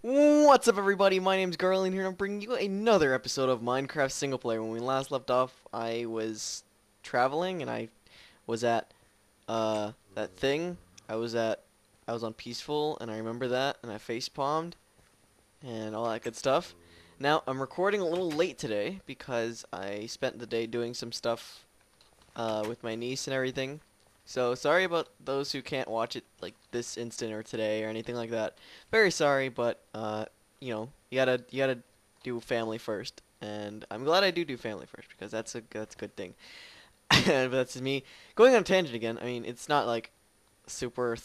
What's up, everybody? My name's Garland here, and I'm bringing you another episode of Minecraft Single Player. When we last left off, I was traveling, and I was at that thing. I was on Peaceful, and I remember that, and I face palmed and all that good stuff. Now I'm recording a little late today because I spent the day doing some stuff with my niece and everything. So sorry about those who can't watch it like this instant or today or anything like that. Very sorry, but you gotta do family first, and I'm glad I do family first because that's a good thing. But that's me going on a tangent again. I mean, it's not like super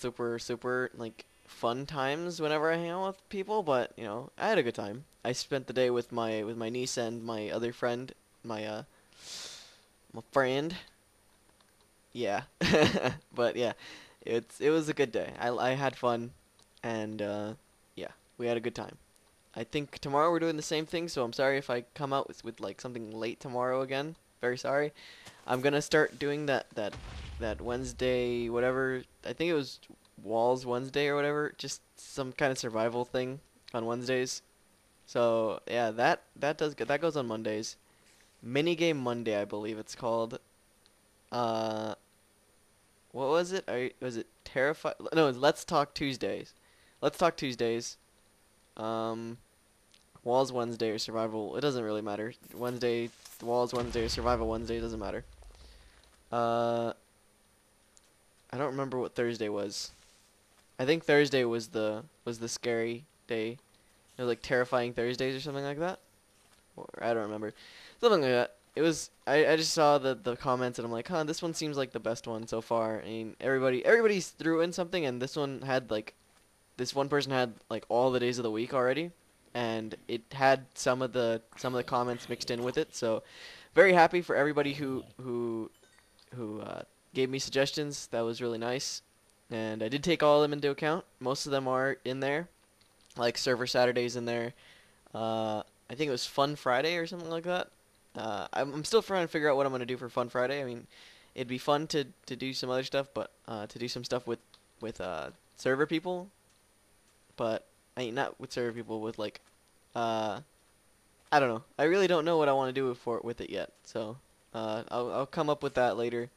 like fun times whenever I hang out with people, but I had a good time. I spent the day with my niece and my other friend, my friend. Yeah. But yeah, it was a good day. I had fun, and yeah, we had a good time. I think tomorrow we're doing the same thing, so I'm sorry if I come out with like something late tomorrow again. Very sorry. I'm gonna start doing that Wednesday whatever. I think it was Walls Wednesday or whatever. Just some kind of survival thing on Wednesdays. So yeah, that goes on Mondays. Minigame Monday, I believe it's called. Uh, what was it? Was it Terrify? No, Let's Talk Tuesdays. Let's Talk Tuesdays. Um, Walls Wednesday or Survival. It doesn't really matter. Walls Wednesday or Survival Wednesday doesn't matter. Uh, I don't remember what Thursday was. I think Thursday was the scary day. It was like Terrifying Thursdays or something like that. Or I don't remember. Something like that. It was. I just saw the comments and I'm like, huh, this one seems like the best one so far. I mean, everybody's threw in something, and this one person had like all the days of the week already, and it had some of the comments mixed in with it. So very happy for everybody who gave me suggestions. That was really nice, and I did take all of them into account. Most of them are in there, like Server Saturdays in there. I think it was Fun Friday or something like that. I'm still trying to figure out what I'm gonna do for Fun Friday. I mean, it'd be fun to do some other stuff, but to do some stuff with server people, but I mean not with server people with like uh I don't know. I really don't know what I want to do with it yet. So I'll come up with that later.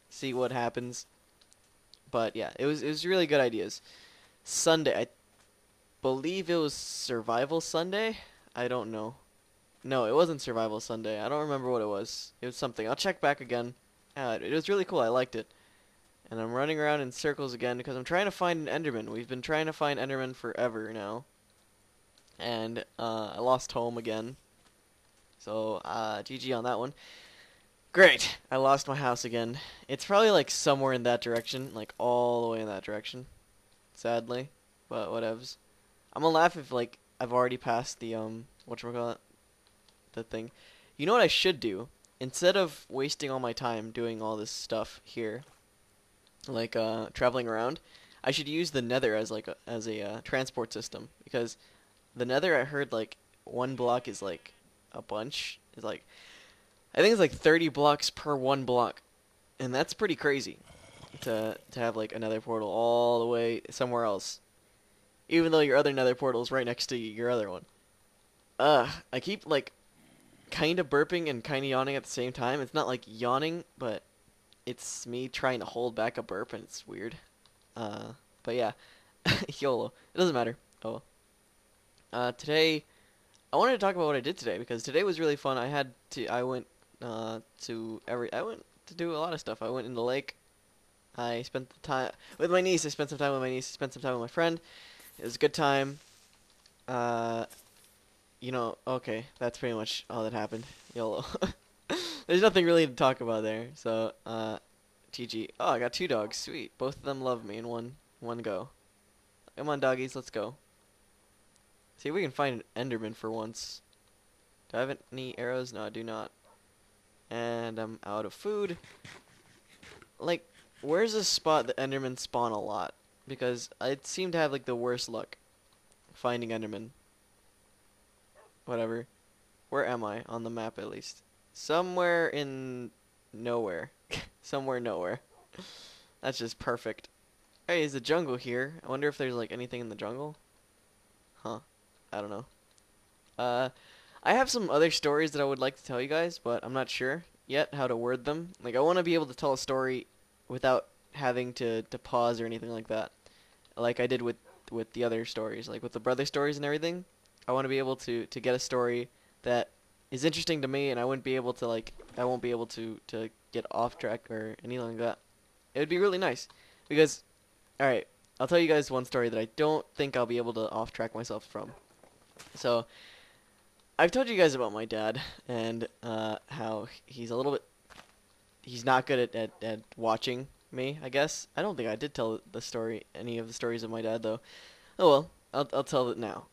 See what happens. But yeah, it was really good ideas. Sunday, I believe it was Survival Sunday. I don't know. No, it wasn't Survival Sunday. I don't remember what it was. It was something. I'll check back again. It was really cool. I liked it. And I'm running around in circles again because I'm trying to find an Enderman. We've been trying to find Enderman forever now. And I lost home again. So GG on that one. Great. I lost my house again. It's probably like somewhere in that direction, like all the way in that direction. Sadly, but whatevs. I'm gonna laugh if like I've already passed the whatchamacallit, the thing. You know what I should do? Instead of wasting all my time doing all this stuff here, like traveling around, I should use the Nether as like as a transport system because the Nether I heard like one block is like a bunch. It's like I think it's like 30 blocks per one block, and that's pretty crazy to have like another portal all the way somewhere else, even though your other Nether portal is right next to your other one. I keep like kind of burping and kind of yawning at the same time. It's not like yawning, but it's me trying to hold back a burp, and it's weird. Uh, but yeah, YOLO. It doesn't matter. Oh, well. Today I wanted to talk about what I did today because today was really fun. I went I went to do a lot of stuff. I went in the lake. I spent the time with my niece. I spent some time with my niece. I spent some time with my friend. It was a good time. Uh, okay, that's pretty much all that happened. YOLO. There's nothing really to talk about there. So, GG. Oh, I got two dogs. Sweet. Both of them love me in one go. Come on, doggies, let's go. See if we can find an Enderman for once. Do I have any arrows? No, I do not. And I'm out of food. Like, where's a spot that Endermen spawn a lot? Because I seem to have like the worst luck finding Enderman. Whatever. Where am I on the map at least? Somewhere in nowhere. Somewhere nowhere. That's just perfect. Hey, is the jungle here? I wonder if there's like anything in the jungle. Huh. I don't know. Uh, I have some other stories that I would like to tell you guys, but I'm not sure yet how to word them. Like I want to be able to tell a story without having to pause or anything like that, like I did with the other stories, like with the brother stories and everything. I want to be able to get a story that is interesting to me, and I won't be able to get off track or anything like that. It would be really nice because, all right, I'll tell you guys one story that I don't think I'll be able to off track myself from. So I've told you guys about my dad and how he's not good at watching me, I guess. I don't think I did tell any of the stories of my dad though. Oh well, I'll tell it now.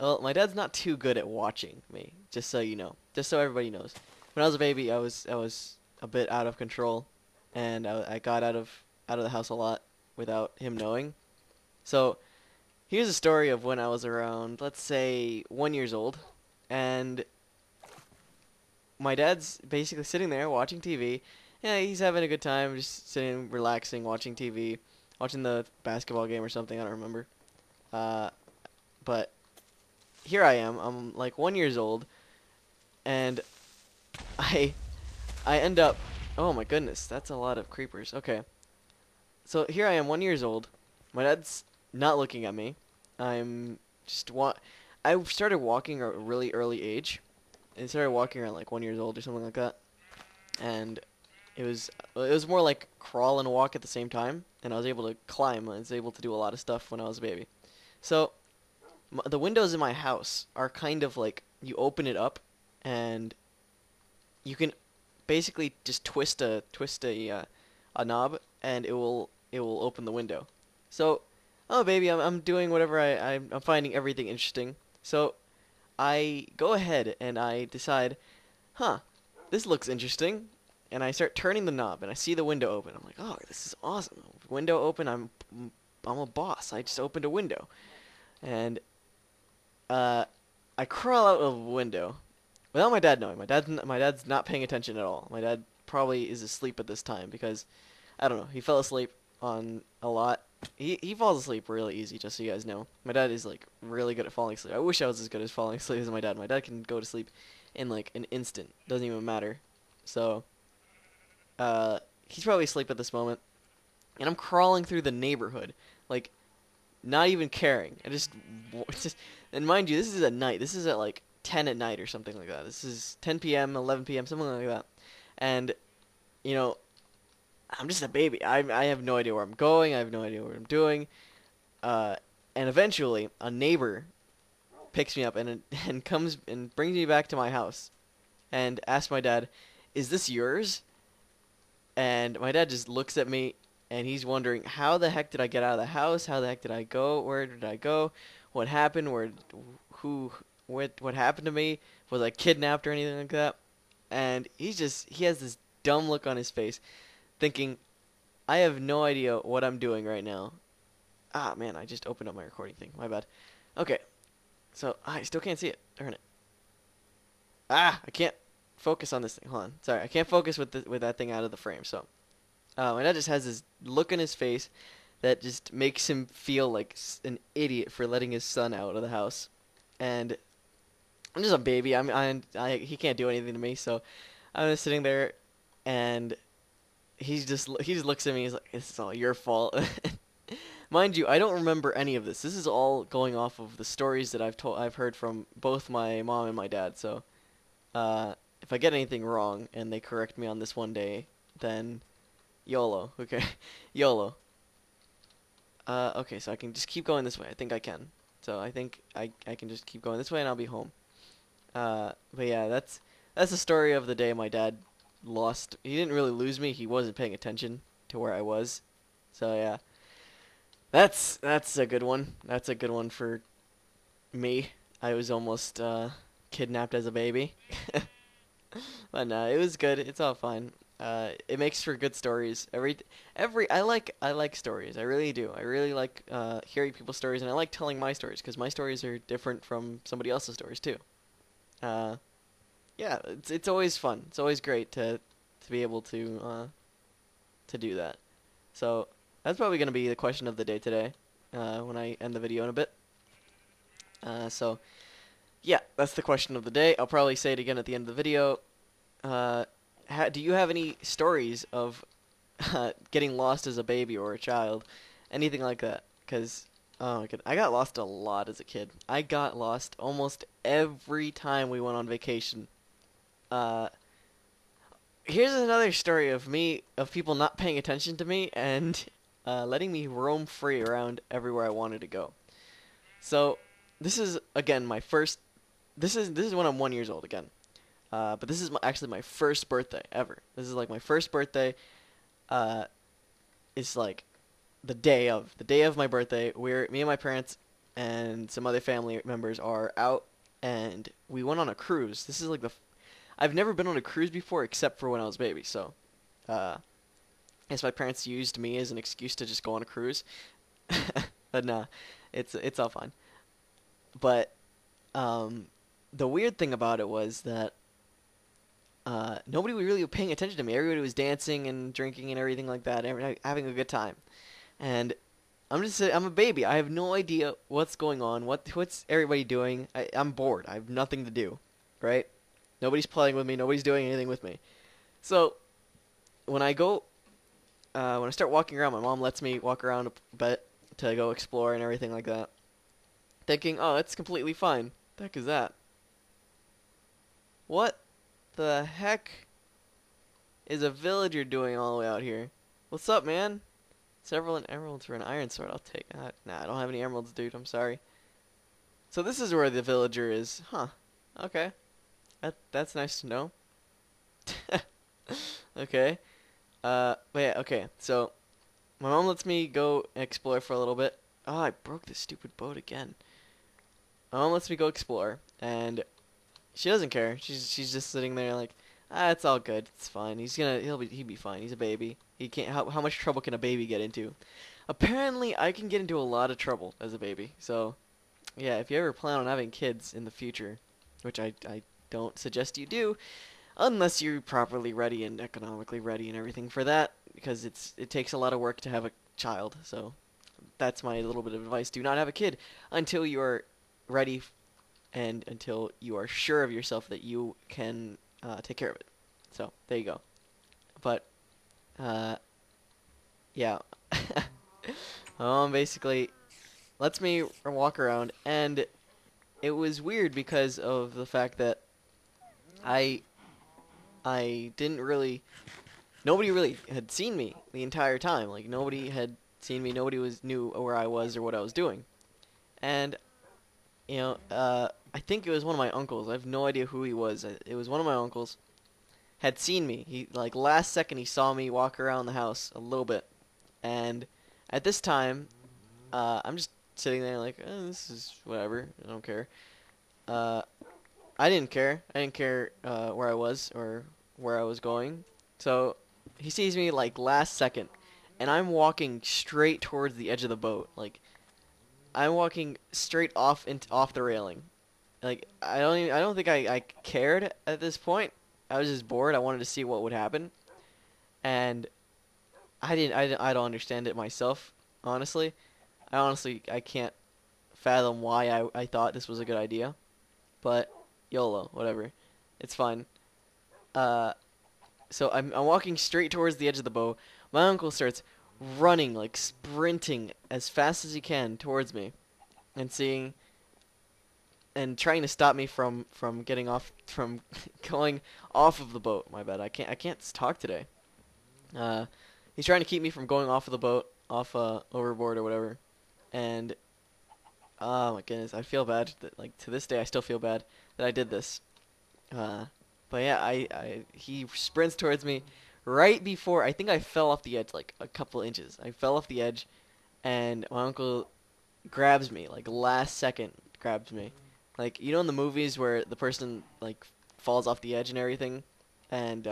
Well, my dad's not too good at watching me, just so you know, just so everybody knows. When I was a baby, I was a bit out of control, and I got out of the house a lot without him knowing. So here's a story of when I was around, let's say, 1 years old, and my dad's basically sitting there watching TV. Yeah, he's having a good time, just sitting, relaxing, watching TV, watching the basketball game or something. I don't remember. Uh, but here I am. I'm like 1 years old, and I I end up. Oh my goodness, that's a lot of creepers. Okay, so here I am, 1 years old. My dad's not looking at me. I'm just I started walking at a really early age. I started walking around like 1 years old or something like that, and it was more like crawl and walk at the same time, and I was able to climb. I was able to do a lot of stuff when I was a baby. So the windows in my house are kind of like you open it up, and you can basically just twist a knob, and it will open the window. So, oh baby, I'm doing whatever I'm finding everything interesting. So I go ahead and I decide, huh, this looks interesting, and I start turning the knob, and I see the window open. I'm like, oh, this is awesome. Window open. I'm a boss. I just opened a window, and uh, I crawl out of the window without my dad knowing. My dad's not paying attention at all. My dad probably is asleep at this time because I don't know. He fell asleep on a lot. He falls asleep really easy, just so you guys know. My dad is like really good at falling asleep. I wish I was as good at falling asleep as my dad. My dad can go to sleep in like an instant. Doesn't even matter. So, he's probably asleep at this moment, and I'm crawling through the neighborhood, like not even caring. Just, and mind you, this is at night. This is at like 10 at night or something like that. This is 10 p.m., 11 p.m., something like that. And you know, I'm just a baby. I have no idea where I'm going. I have no idea what I'm doing. Uh, and eventually, a neighbor picks me up and comes and brings me back to my house and asks my dad, "Is this yours?" And my dad just looks at me and he's wondering, how the heck did I get out of the house? How the heck did I go? Where did I go? What happened? Who, what happened to me? Was I kidnapped or anything like that? And he has this dumb look on his face, thinking, I have no idea what I'm doing right now. Ah, man, I just opened up my recording thing. My bad. Okay, so I still can't see it. Darn it. Ah, I can't focus on this thing. Hold on. Sorry, I can't focus with that thing out of the frame. So, my dad just has this look in his face that just makes him feel like an idiot for letting his son out of the house. And I'm just a baby. He can't do anything to me. So I'm just sitting there, and he just looks at me. He's like, "This is all your fault." Mind you, I don't remember any of this. This is all going off of the stories that I've heard from both my mom and my dad. So, if I get anything wrong and they correct me on this one day, then YOLO. Okay, YOLO. Okay, so I can just keep going this way. I think I can. So I think I can just keep going this way and I'll be home. But yeah, that's the story of the day my dad lost. He didn't really lose me. He wasn't paying attention to where I was. So yeah, that's a good one. That's a good one for me. I was almost kidnapped as a baby. But no, it was good. It's all fine. It makes for good stories. I like stories. I really do. I really like hearing people's stories, and I like telling my stories because my stories are different from somebody else's stories too. Uh, yeah, it's always fun. It's always great to be able to do that. So that's probably gonna be the question of the day today. When I end the video in a bit. So yeah, that's the question of the day. I'll probably say it again at the end of the video. Uh, do you have any stories of getting lost as a baby or a child, anything like that? Because oh my god, I got lost a lot as a kid. I got lost almost every time we went on vacation. Uh, Here's another story of people not paying attention to me and letting me roam free around everywhere I wanted to go. So this is again my first. This is when I'm 1 years old again. But this is actually my first birthday ever. This is like my first birthday. Uh, it's like the day of my birthday. Me and my parents and some other family members are out, and we went on a cruise. This is like I've never been on a cruise before except for when I was a baby. So, I guess my parents used me as an excuse to just go on a cruise. But nah, it's all fine. But um, the weird thing about it was that nobody was really paying attention to me. Everybody was dancing and drinking and everything like that, having a good time. And I'm a baby. I have no idea what's going on. What's everybody doing? I'm bored. I have nothing to do, right? Nobody's playing with me. Nobody's doing anything with me. So when when I start walking around, my mom lets me walk around a bit to go explore and everything like that. Thinking, oh, that's completely fine. The heck is that? What the heck is a villager doing all the way out here? What's up, man? Several emeralds for an iron sword. I'll take that. Nah, I don't have any emeralds, dude. I'm sorry. So this is where the villager is. Huh. Okay. That's nice to know. Okay. But yeah, okay. So my mom lets me go explore for a little bit. Oh, I broke this stupid boat again. My mom lets me go explore, and she doesn't care. She's just sitting there like, it's all good. It's fine. He'll be fine. He's a baby. He can't. How much trouble can a baby get into? Apparently, I can get into a lot of trouble as a baby. So, yeah, if you ever plan on having kids in the future, which I don't suggest you do, unless you're properly ready and economically ready and everything for that, because it takes a lot of work to have a child. So, that's my little bit of advice. Do not have a kid until you are ready and until you are sure of yourself that you can take care of it. So there you go. But yeah, my mom basically lets me walk around, and it was weird because of the fact that I didn't really nobody really had seen me the entire time. Like nobody had seen me. Nobody knew where I was or what I was doing, and I think it was one of my uncles. I have no idea who he was. It was one of my uncles. Had seen me. He like last second he saw me walk around the house a little bit, and at this time, I'm just sitting there like, this is whatever. I don't care. Uh, I didn't care. I didn't care where I was or where I was going. So he sees me like last second, and I'm walking straight towards the edge of the boat. Like I'm walking straight off the railing. Like I don't think I cared at this point. I was just bored. I wanted to see what would happen, and I don't understand it myself. Honestly, I can't fathom why I thought this was a good idea. But YOLO, whatever, it's fine. Uh, so I'm walking straight towards the edge of the boat. My uncle starts running, like sprinting as fast as he can towards me, and seeing and trying to stop me from getting off from going off of the boat. My bad. I can't talk today. Uh, he's trying to keep me from going off of the boat, off overboard or whatever. And oh my goodness, I feel bad that like to this day I still feel bad that I did this. Uh, but yeah, he sprints towards me right before I think I fell off the edge like a couple inches. I fell off the edge, and my uncle grabs me like last second grabs me. Like in the movies where the person like falls off the edge and everything, and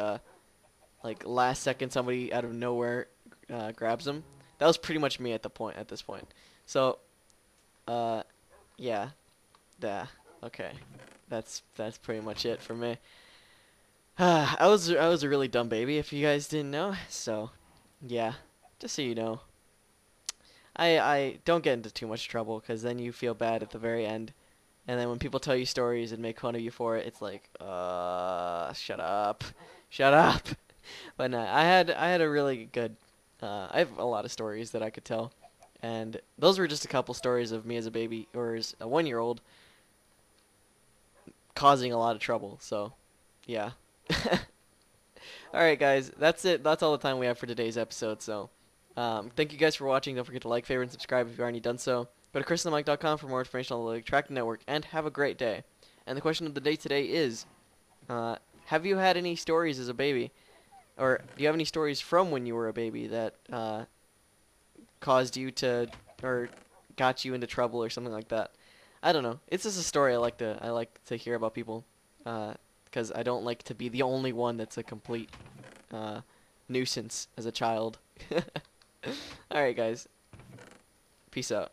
like last second somebody out of nowhere grabs them. That was pretty much me at this point. So, uh, yeah, okay, that's pretty much it for me. I was a really dumb baby if you guys didn't know. So, yeah, just so you know. I don't get into too much trouble because then you feel bad at the very end. And then when people tell you stories and make fun of you for it, it's like, shut up, shut up. But no, I had a really good. I have a lot of stories that I could tell, and those were just a couple stories of me as a baby or as a 1-year-old causing a lot of trouble. So, yeah. All right, guys, that's it. That's all the time we have for today's episode. So, thank you guys for watching. Don't forget to like, favorite, and subscribe if you've already done so. Go to chrisandthemike.com for more information on the Lake Tracking Network, and have a great day. And the question of the day today is, have you had any stories as a baby? Or do you have any stories from when you were a baby that caused you to, or got you into trouble or something like that? I don't know. It's just a story I like to hear about people, because I don't like to be the only one that's a complete nuisance as a child. All right, guys. Peace out.